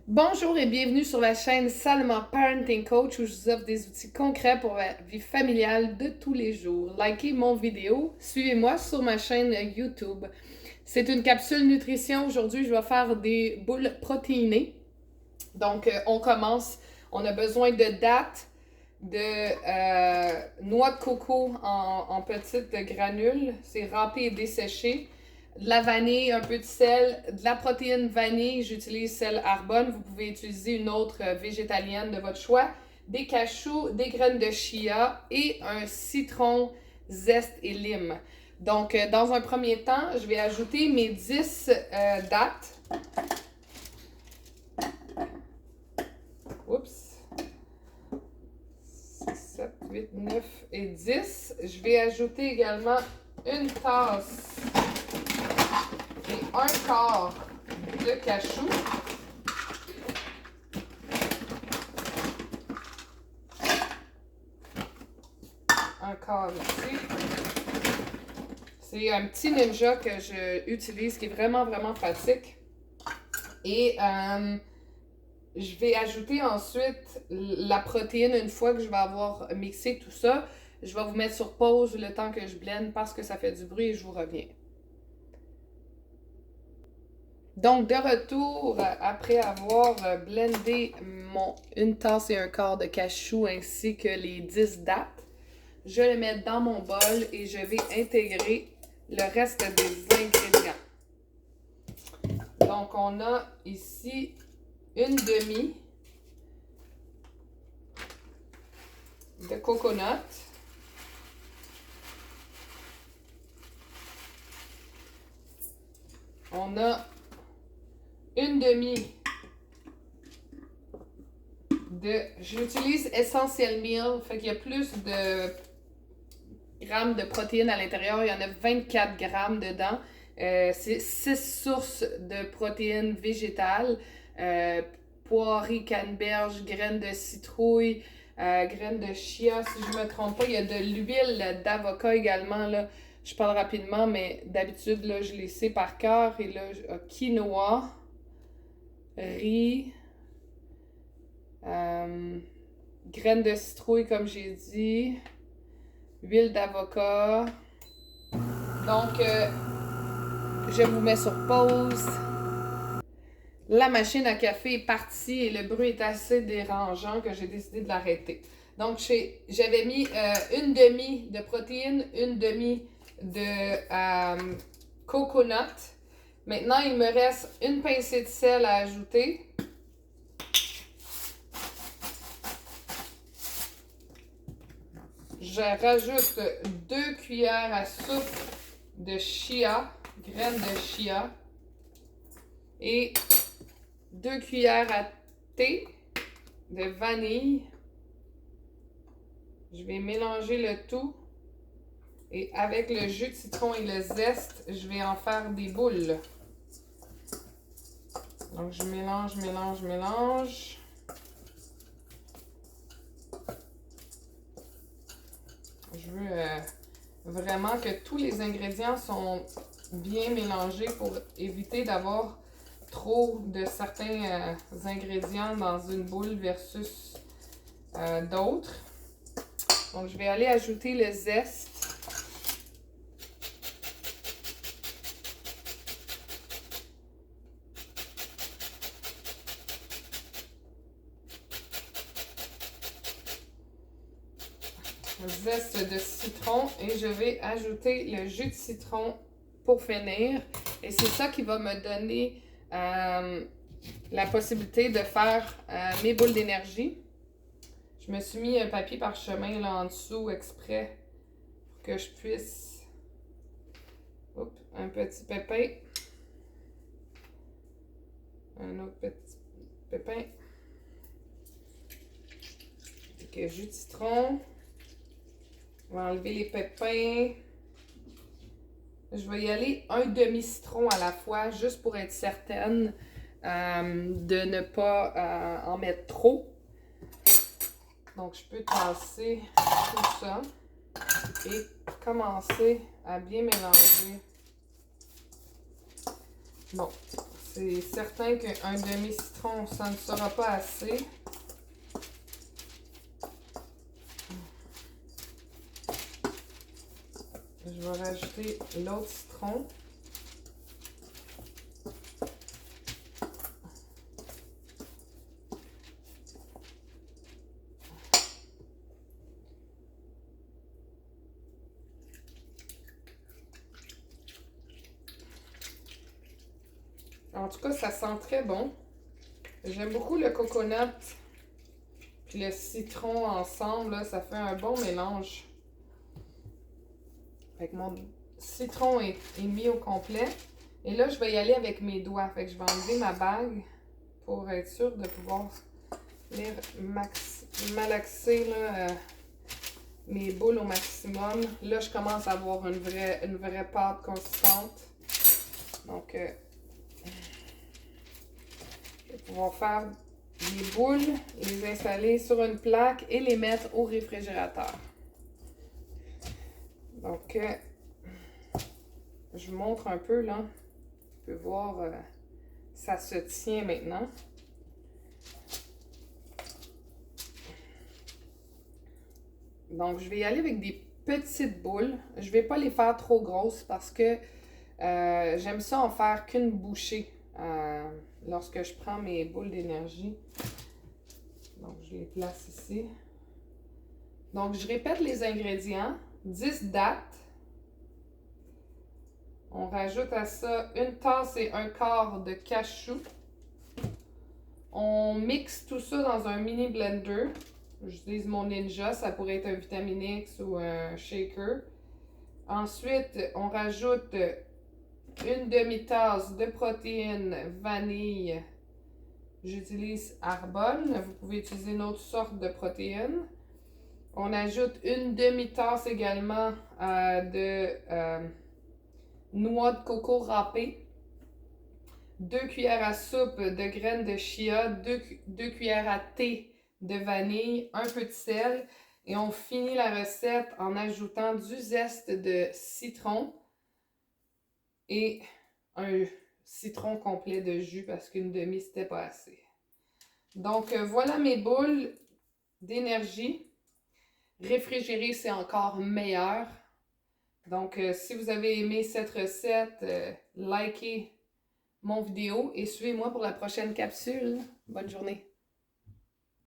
Bonjour et bienvenue sur la chaîne Salma Parenting Coach où je vous offre des outils concrets pour la vie familiale de tous les jours. Likez mon vidéo, suivez-moi sur ma chaîne YouTube. C'est une capsule nutrition. Aujourd'hui, je vais faire des boules protéinées. Donc, on commence. On a besoin de dattes, de noix de coco en petites granules. C'est râpé et desséché. De la vanille, un peu de sel, de la protéine vanille, j'utilise celle Arbonne, vous pouvez utiliser une autre végétalienne de votre choix, des cachous, des graines de chia et un citron, zeste et lime. Donc, dans un premier temps, je vais ajouter mes 10 dattes. Oups. 6, 7, 8, 9 et 10. Je vais ajouter également une tasse et un quart de cachou. Un quart ici. C'est un petit ninja que je utilise qui est vraiment pratique. Et je vais ajouter ensuite la protéine une fois que je vais avoir mixé tout ça. Je vais vous mettre sur pause le temps que je blende parce que ça fait du bruit et je vous reviens. Donc, de retour, après avoir blendé une tasse et un quart de cachou ainsi que les 10 dattes, je vais les mettre dans mon bol et je vais intégrer le reste des ingrédients. Donc, on a ici une demi de coconut. On a une demi de... J'utilise Essential Meal, fait qu'il y a plus de grammes de protéines à l'intérieur. Il y en a 24 grammes dedans. C'est 6 sources de protéines végétales. Poirée, canneberge, graines de citrouille, graines de chia, si je ne me trompe pas. Il y a de l'huile d'avocat également, là. Je parle rapidement, mais d'habitude, là, je les sais par cœur. Et là, quinoa, riz, graines de citrouille, comme j'ai dit, huile d'avocat. Donc, je vous mets sur pause. La machine à café est partie et le bruit est assez dérangeant que j'ai décidé de l'arrêter. Donc, j'avais mis une demi de protéines, une demi de coconut. Maintenant, il me reste une pincée de sel à ajouter. Je rajoute 2 cuillères à soupe de chia, graines de chia, et 2 cuillères à thé de vanille. Je vais mélanger le tout. Et avec le jus de citron et le zeste, je vais en faire des boules. Donc, je mélange. Je veux vraiment que tous les ingrédients sont bien mélangés pour éviter d'avoir trop de certains ingrédients dans une boule versus d'autres. Donc, je vais aller ajouter le zeste. Zeste de citron et je vais ajouter le jus de citron pour finir. Et c'est ça qui va me donner la possibilité de faire mes boules d'énergie. Je me suis mis un papier parchemin là en dessous exprès pour que je puisse... Oups, un petit pépin. Un autre petit pépin. Donc, jus de citron. On va enlever les pépins. Je vais y aller un demi-citron à la fois, juste pour être certaine de ne pas en mettre trop. Donc, je peux tasser tout ça et commencer à bien mélanger. Bon, C'est certain qu'un demi-citron, ça ne sera pas assez. Je vais rajouter l'autre citron. En tout cas, ça sent très bon. J'aime beaucoup le coconut puis le citron ensemble. Là, ça fait un bon mélange. Fait que mon citron est mis au complet. Et là, je vais y aller avec mes doigts. Fait que je vais enlever ma bague pour être sûre de pouvoir les malaxer là, mes boules au maximum. Là, je commence à avoir une vraie pâte consistante. Donc, je vais pouvoir faire les boules, les installer sur une plaque et les mettre au réfrigérateur. Donc, je vous montre un peu là. Vous pouvez voir, ça se tient maintenant. Donc, je vais y aller avec des petites boules. Je ne vais pas les faire trop grosses parce que j'aime ça en faire qu'une bouchée lorsque je prends mes boules d'énergie. Donc, je les place ici. Donc, je répète les ingrédients. 10 dattes. On rajoute à ça une tasse et un quart de cachou. On mixe tout ça dans un mini blender. J'utilise mon Ninja, ça pourrait être un Vitamix ou un shaker. Ensuite, on rajoute une demi-tasse de protéines vanille. J'utilise Arbonne. Vous pouvez utiliser une autre sorte de protéines. On ajoute une demi-tasse également de noix de coco râpée. 2 cuillères à soupe de graines de chia. 2 cuillères à thé de vanille. Un peu de sel. Et on finit la recette en ajoutant du zeste de citron et un citron complet de jus parce qu'une demi, c'était pas assez. Donc, voilà mes boules d'énergie. Réfrigérer, c'est encore meilleur. Donc, si vous avez aimé cette recette, likez mon vidéo et suivez-moi pour la prochaine capsule. Bonne journée!